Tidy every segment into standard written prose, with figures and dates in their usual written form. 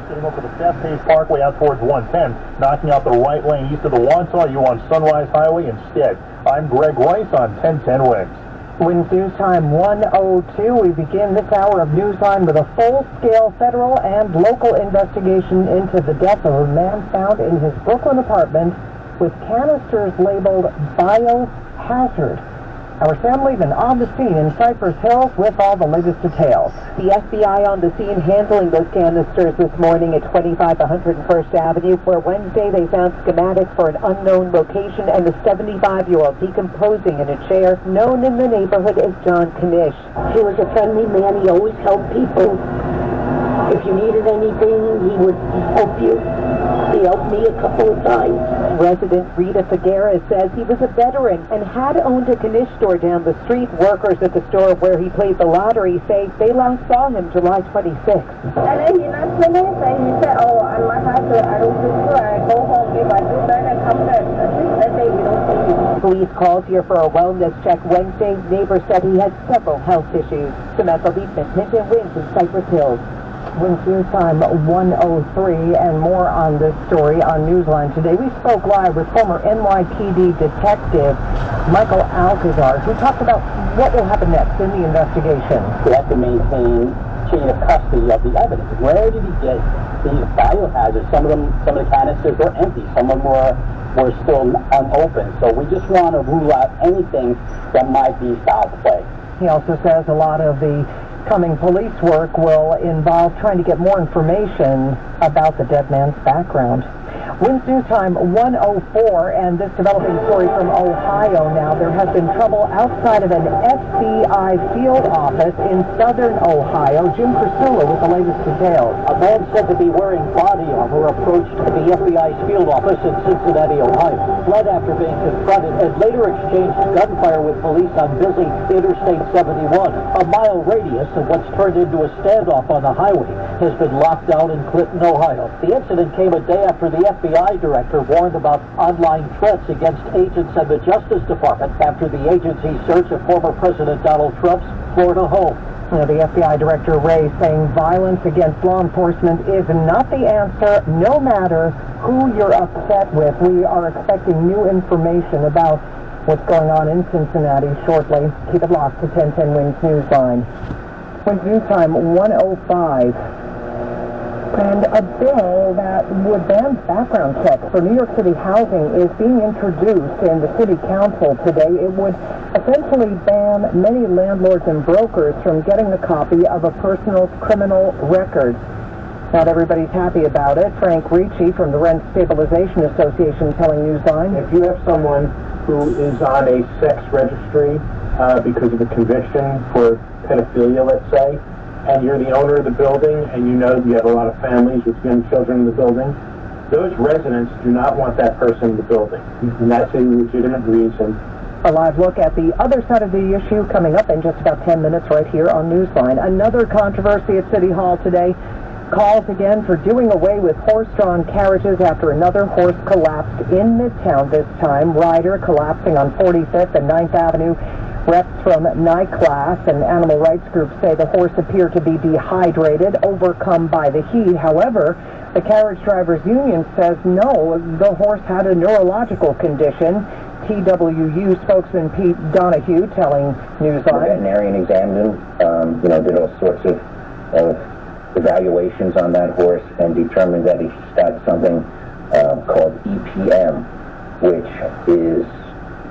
getting over the Bethpage Parkway out towards 110, knocking out the right lane east of the Wantaw. You on Sunrise Highway instead. I'm Greg Rice on 1010 Wings. Wins News Time 1:02. We begin this hour of Newsline with a full-scale federal and local investigation into the death of a man found in his Brooklyn apartment with canisters labeled biohazard. Our Sam Levin on the scene in Cypress Hills with all the latest details. The FBI on the scene handling those canisters this morning at 25 101st Avenue, where Wednesday they found schematics for an unknown location and a 75-year-old decomposing in a chair known in the neighborhood as John Knish. He was a friendly man. He always helped people. If you needed anything, he would help you. He helped me a couple of times. Resident Rita Figueres says he was a veteran and had owned a Knish store down the street. Workers at the store where he played the lottery say they last saw him July 26th. And then he not finished and he said, oh, I might have to, I don't do good. I go home. If I do that, I come back. That day we don't see you. Police called here for a wellness check Wednesday. Neighbors said he had several health issues. Samantha Leitman, 1010 Wings in Cypress Hills. Wins News Time 1:03, and more on this story on Newsline today. We spoke live with former NYPD detective Michael Alcazar, who talked about what will happen next in the investigation. We have to maintain chain of custody of the evidence. Where did he get these biohazards? Some of the canisters were empty. Some of them were still unopened. So we just want to rule out anything that might be foul play. He also says a lot of the coming police work will involve trying to get more information about the dead man's background. Wins News Time 1:04, and this developing story from Ohio now. There has been trouble outside of an FBI field office in southern Ohio. Jim Crisula with the latest details. A man said to be wearing body armor approached the FBI's field office in Cincinnati, Ohio. Fled after being confronted and later exchanged gunfire with police on busy Interstate 71. A mile radius of what's turned into a standoff on the highway has been locked down in Clinton, Ohio. The incident came a day after the FBI director warned about online threats against agents and the Justice Department after the agency's search of former President Donald Trump's Florida home. The FBI Director Ray saying violence against law enforcement is not the answer, no matter who you're upset with. We are expecting new information about what's going on in Cincinnati shortly. Keep it locked to 1010 Wings Newsline. Wings News Time 1:05. And a bill that would ban background checks for New York City housing is being introduced in the City Council today. It would essentially ban many landlords and brokers from getting a copy of a personal criminal record. Not everybody's happy about it. Frank Ricci from the Rent Stabilization Association telling Newsline. If you have someone who is on a sex registry because of a conviction for pedophilia, let's say, and you're the owner of the building, and you know you have a lot of families with young children in the building, those residents do not want that person in the building. And that's a legitimate reason. A live look at the other side of the issue coming up in just about 10 minutes right here on Newsline. Another controversy at City Hall today. Calls again for doing away with horse-drawn carriages after another horse collapsed in Midtown this time. Rider collapsing on 45th and 9th Avenue. Reps from NYCLASS and animal rights groups say the horse appeared to be dehydrated, overcome by the heat. However, the carriage drivers union says no, the horse had a neurological condition. TWU spokesman Pete Donahue telling Newsline. The veterinarian examined him, did all sorts of evaluations on that horse and determined that he's got something called EPM, which is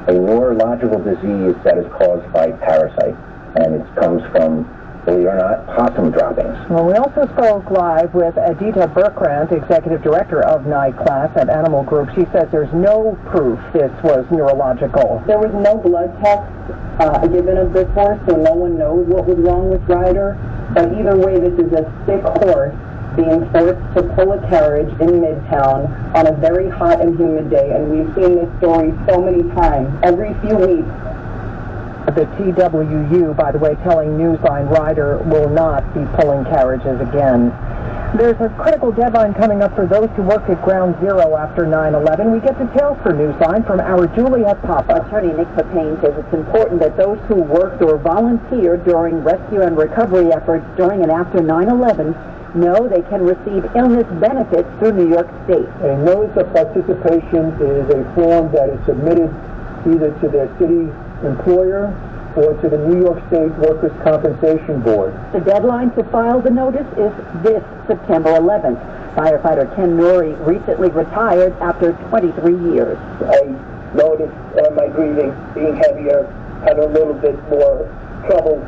a neurological disease that is caused by parasite, and it comes from, believe it or not, possum droppings. Well, we also spoke live with Adita Berkrant, executive director of NYCLASS at Animal Group. She says there's no proof this was neurological. There was no blood test given of this horse, so no one knows what was wrong with Ryder. But either way, this is a sick horse being forced to pull a carriage in Midtown on a very hot and humid day, and we've seen this story so many times, every few weeks. The TWU, by the way, telling Newsline Ryder will not be pulling carriages again. There's a critical deadline coming up for those who worked at Ground Zero after 9/11. We get details for Newsline from our Juliet Papa. Attorney Nick Papane says it's important that those who worked or volunteered during rescue and recovery efforts during and after 9/11 know they can receive illness benefits through New York State. A notice of participation is a form that is submitted either to their city employer or to the New York State Workers' Compensation Board. The deadline to file the notice is this September 11th. Firefighter Ken Norrie recently retired after 23 years. I noticed my breathing being heavier, had a little bit more trouble,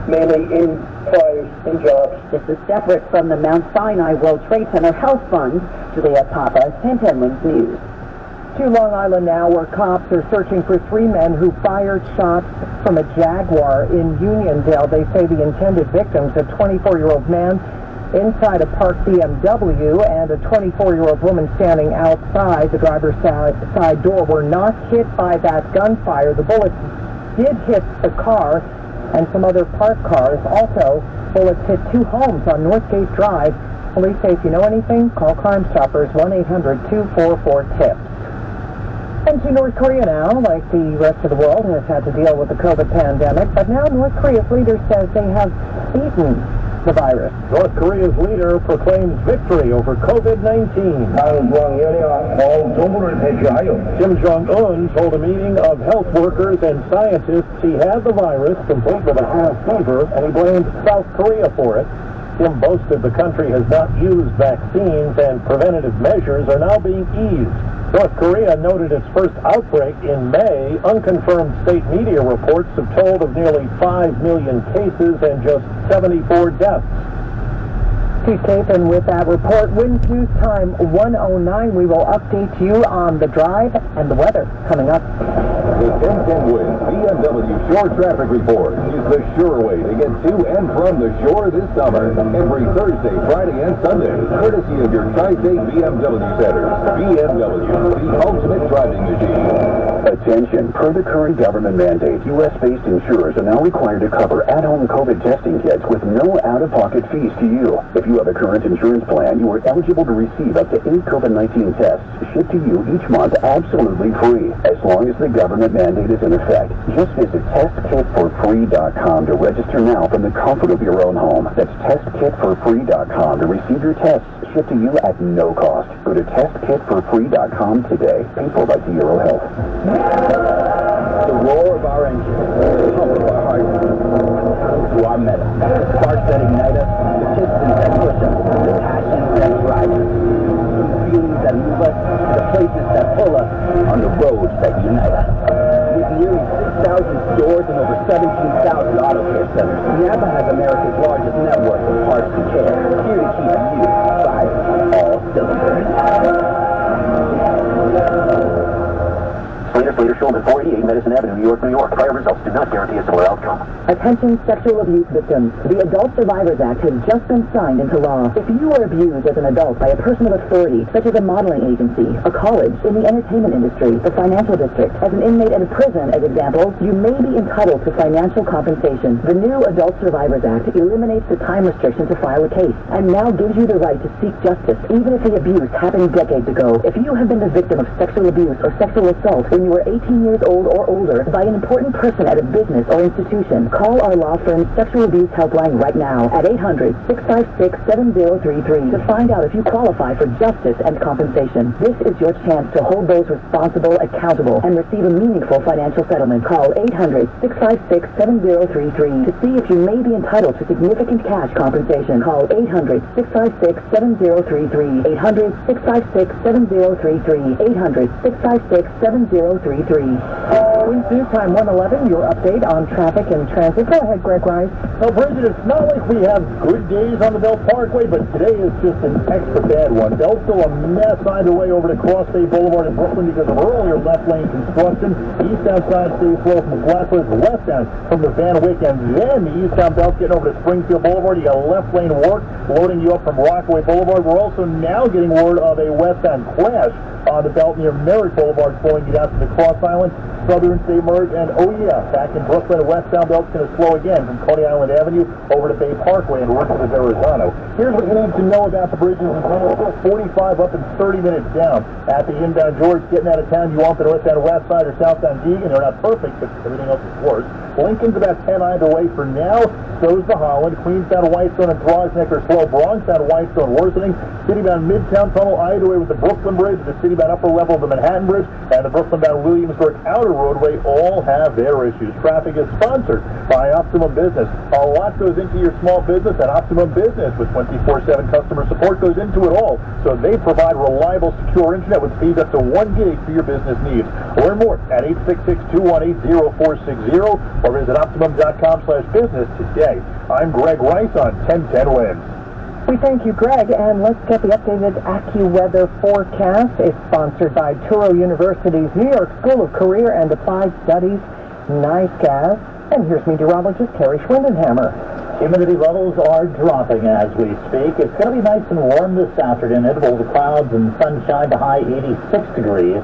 mainly in fires and jobs. This is separate from the Mount Sinai World Trade Center Health Fund. Julia Papa, 1010 Wins News. To Long Island now, where cops are searching for 3 men who fired shots from a Jaguar in Uniondale. They say the intended victims, a 24-year-old man inside a parked BMW and a 24-year-old woman standing outside the driver's side door, were not hit by that gunfire. The bullets did hit the car and some other parked cars. Also, bullets hit 2 homes on Northgate Drive. Police say if you know anything, call Crime Stoppers, 1-800-244-TIPS. And to North Korea now, like the rest of the world, has had to deal with the COVID pandemic, but now North Korea's leader says they have beaten the virus. North Korea's leader proclaims victory over COVID-19. Kim Jong-un told a meeting of health workers and scientists he had the virus, complete with a high fever, and he blamed South Korea for it. Kim boasted the country has not used vaccines and preventative measures are now being eased. North Korea noted its first outbreak in May. Unconfirmed state media reports have told of nearly 5 million cases and just 74 deaths. Steve Stapleton with that report. Winds News Time 109. We will update you on the drive and the weather coming up. The 1010 Winds BMW Shore Traffic Report is the sure way to get to and from the shore this summer. Every Thursday, Friday, and Sunday, courtesy of your Tri-State BMW centers. BMW, the ultimate driving machine. Attention, per the current government mandate, U.S.-based insurers are now required to cover at-home COVID testing kits with no out-of-pocket fees to you. If you have a current insurance plan, you are eligible to receive up to 8 COVID-19 tests shipped to you each month absolutely free, as long as the government mandate is in effect. Just visit testkitforfree.com to register now from the comfort of your own home. That's testkitforfree.com to receive your tests shipped to you at no cost. Go to testkitforfree.com today. Paid for by Euro Health. The roar of our engine, the pump of our heart, to our metal. Sparks that ignite us, the pistons that push us, the passions that drive us, the feelings that move us, the places that pull us, on the roads that unite us. With nearly 6,000 stores and over 17,000 auto care centers, Napa has America's largest network of parts and care, here to keep you firing on all cylinders. Slater Schulman, 488 Medicine Avenue, New York, New York. Prior results do not guarantee a similar outcome. Attention sexual abuse victims. The Adult Survivors Act has just been signed into law. If you were abused as an adult by a person of authority, such as a modeling agency, a college, in the entertainment industry, the financial district, as an inmate in a prison, as examples, you may be entitled to financial compensation. The new Adult Survivors Act eliminates the time restriction to file a case and now gives you the right to seek justice, even if the abuse happened decades ago. If you have been the victim of sexual abuse or sexual assault when you were 18 years old or older by an important person at a business or institution, call our law firm's sexual abuse helpline right now at 800-656-7033 to find out if you qualify for justice and compensation. This is your chance to hold those responsible accountable and receive a meaningful financial settlement. Call 800-656-7033 to see if you may be entitled to significant cash compensation. Call 800-656-7033. 800-656-7033. 800-656-7033. Winds News Time 111, your update on traffic and transit. Go ahead, Greg Rice. Well, Bridget, it's not like we have good days on the Belt Parkway, but today is just an extra bad one. Belt's still a mess either way over to Cross Bay Boulevard in Brooklyn because of earlier left lane construction. Eastbound side stays slow from the Flatbush, westbound from the Van Wyck, and then the eastbound Belt's getting over to Springfield Boulevard. You got a left lane work loading you up from Rockaway Boulevard. We're also now getting word of a westbound crash on the Belt near Merritt Boulevard, slowing you down to the Cross Island. Southern State Merge, and oh yeah, back in Brooklyn, westbound belt's going to slow again from Coney Island Avenue over to Bay Parkway and north of Verrazano. Here's what you need to know about the bridges in town. 45 up and 30 minutes down. At the inbound George, getting out of town, you want the northbound west side or southbound Deegan. They're not perfect, but everything else is worse. Lincoln's about 10 either way for now. So's the Holland. Queenstown, Whitestone, and Throgneck are slow. Bronxtown, Whitestone worsening. Citybound Midtown Tunnel either way with the Brooklyn Bridge, the citybound upper level of the Manhattan Bridge, and the Brooklyn-bound Williamsburg Outer Roadway all have their issues. Traffic is sponsored by Optimum Business. A lot goes into your small business, and Optimum Business with 24/7 customer support goes into it all. So they provide reliable, secure internet with speeds up to 1 gig for your business needs. Learn more at 866-218-0460 or visit Optimum.com/business today. I'm Greg Rice on 1010 Wins. We thank you, Greg, and let's get the updated AccuWeather forecast. It's sponsored by Touro University's New York School of Career and Applied Studies, NICAS. And here's meteorologist Carrie Schwindenhammer. Humidity levels are dropping as we speak. It's going to be nice and warm this afternoon. Intervals of clouds and sunshine to high 86 degrees.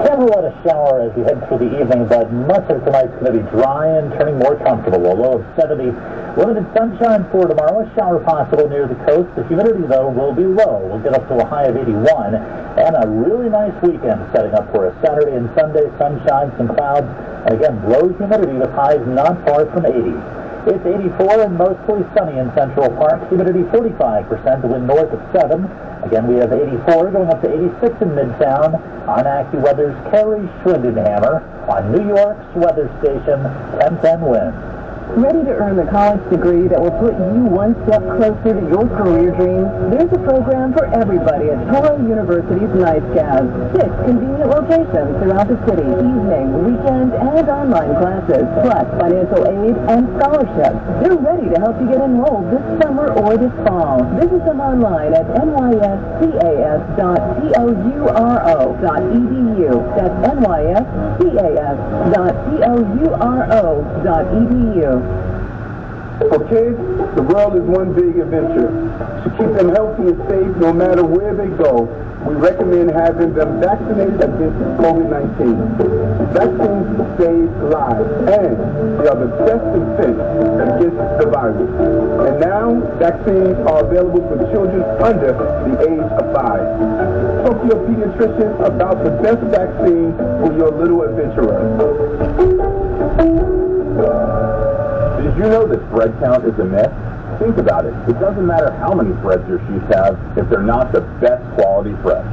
Can't rule out a shower as we head through the evening, but much of tonight's going to be dry and turning more comfortable. A low of 70. Limited sunshine for tomorrow. A shower possible near the coast. The humidity, though, will be low. We'll get up to a high of 81. And a really nice weekend setting up for us. Saturday and Sunday, sunshine, some clouds. And again, low humidity with highs not far from 80. It's 84 and mostly sunny in Central Park. Humidity 45%, the wind north of 7. Again, we have 84 going up to 86 in Midtown. On AccuWeather's Carrie Schwindenhammer on New York's weather station, 1010 Wind. Ready to earn the college degree that will put you one step closer to your career dreams? There's a program for everybody at Touro University's NICAS. 6 convenient locations throughout the city, evening, weekend, and online classes, plus financial aid and scholarships. They're ready to help you get enrolled this summer or this fall. Visit them online at nyscas.touro.edu. That's nyscas.touro.edu. For kids, the world is one big adventure. To keep them healthy and safe no matter where they go, we recommend having them vaccinated against COVID-19. Vaccines save lives, and they are the best defense against the virus. And now, vaccines are available for children under the age of 5. Talk to your pediatrician about the best vaccine for your little adventurer. Did you know that thread count is a myth? Think about it. It doesn't matter how many threads your sheets have if they're not the best quality threads.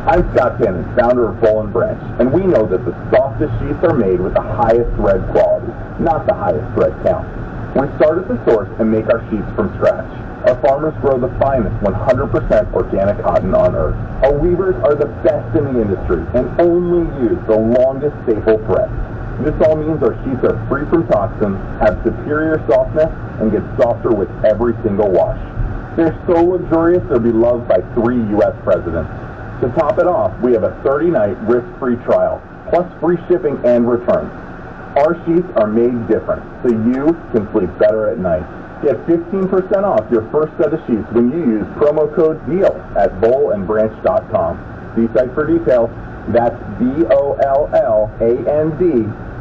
I'm Scott Cannon, founder of Boll & Branch, and we know that the softest sheets are made with the highest thread quality, not the highest thread count. We start at the source and make our sheets from scratch. Our farmers grow the finest 100% organic cotton on earth. Our weavers are the best in the industry and only use the longest staple thread. This all means our sheets are free from toxins, have superior softness, and get softer with every single wash. They're so luxurious they'll be loved by 3 U.S. presidents. To top it off, we have a 30-night risk-free trial, plus free shipping and returns. Our sheets are made different, so you can sleep better at night. Get 15% off your first set of sheets when you use promo code DEAL at bollandbranch.com. See site for details. That's BOLLAND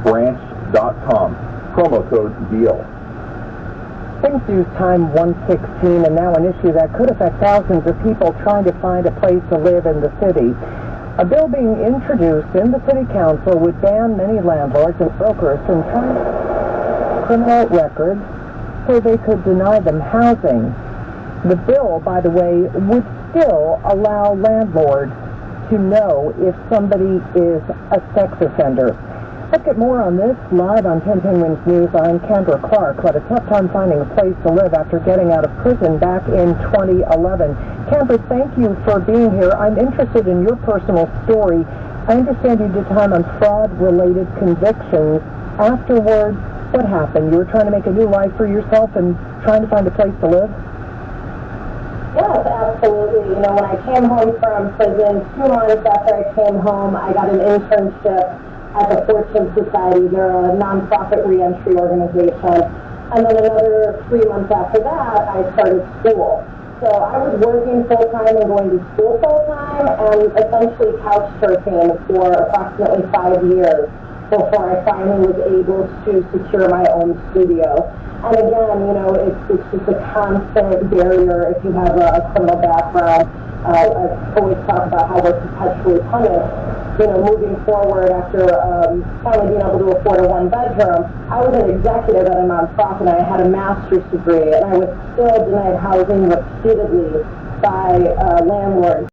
branch.com. Promo code DEAL. Things News Time 116, and now an issue that could affect thousands of people trying to find a place to live in the city. A bill being introduced in the City Council would ban many landlords and brokers from trying criminal records so they could deny them housing. The bill, by the way, would still allow landlords to know if somebody is a sex offender. Let's get more on this live on 1010 Wins News. I'm Kendra Clark, who had a tough time finding a place to live after getting out of prison back in 2011. Kendra, thank you for being here. I'm interested in your personal story. I understand you did time on fraud-related convictions. Afterwards, what happened? You were trying to make a new life for yourself and trying to find a place to live? Yes, absolutely. You know, when I came home from prison, 2 months after I came home, I got an internship at the Fortune Society. They're a nonprofit reentry organization. And then another 3 months after that, I started school. So I was working full-time and going to school full-time and essentially couch surfing for approximately 5 years before I finally was able to secure my own studio. And again, you know, it's just a constant barrier if you have a criminal background. I always talk about how we're perpetually punished. You know, moving forward after finally being able to afford a one-bedroom, I was an executive at a nonprofit and I had a master's degree, and I was still denied housing repeatedly by landlords.